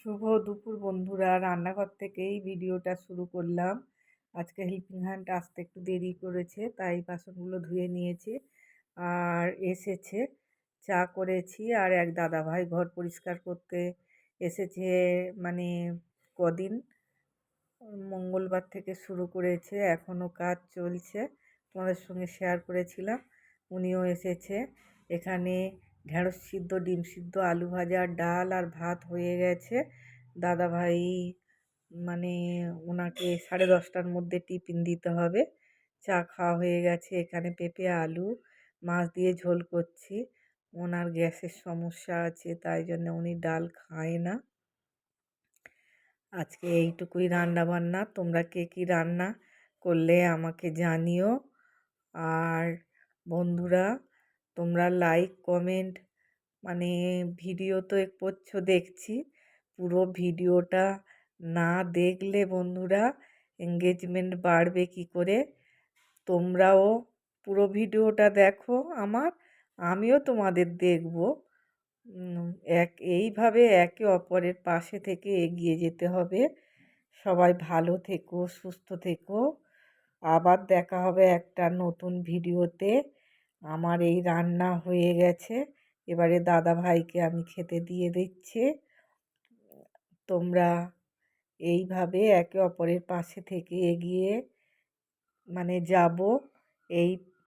শুভ দুপুর বন্ধুরা, রান্নাঘর থেকেই ভিডিওটা শুরু করলাম। আজকে হেল্পিং হ্যান্ড আসতে একটু দেরি করেছে, তাই বাসনগুলো ধুয়ে নিয়েছি আর এসেছে। চা করেছি আর এক দাদাভাই ঘর পরিষ্কার করতে এসেছে। মানে কদিন মঙ্গলবার থেকে শুরু করেছে, এখনও কাজ চলছে। তোমাদের সঙ্গে শেয়ার করেছিলাম, উনিও এসেছে। এখানে ঢেঁড়স সিদ্ধ, ডিম সিদ্ধ, আলু ভাজা, ডাল আর ভাত হয়ে গেছে। দাদাভাই মানে ওনাকে 10:30টার মধ্যে টিফিন দিতে হবে। চা খাওয়া হয়ে গেছে। এখানে পেঁপে আলু মাছ দিয়ে ঝোল করছি। ওনার গ্যাসের সমস্যা আছে, তাই জন্য উনি ডাল খায় না। আজকে এইটুকুই রান্না বান্না। তোমরা কে কী রান্না করলে আমাকে জানিও। আর বন্ধুরা, তোমরা লাইক কমেন্ট মানে ভিডিও তো করছো দেখছি, পুরো ভিডিওটা না দেখলে বন্ধুরা এঙ্গেজমেন্ট বাড়বে কি করে। তোমরাও পুরো ভিডিওটা দেখো আমার, আমিও তোমাদের দেখব। এইভাবে একে অপরের পাশে থেকে এগিয়ে যেতে হবে। সবাই ভালো থেকো, সুস্থ থেকো। আবার দেখা হবে একটা নতুন ভিডিওতে। আমার এই রান্না হয়ে গেছে, এবারে দাদা ভাইকে আমি খেতে দিয়ে দিচ্ছি। তোমরা এইভাবে একে অপরের পাশে থেকে এগিয়ে যাব, এই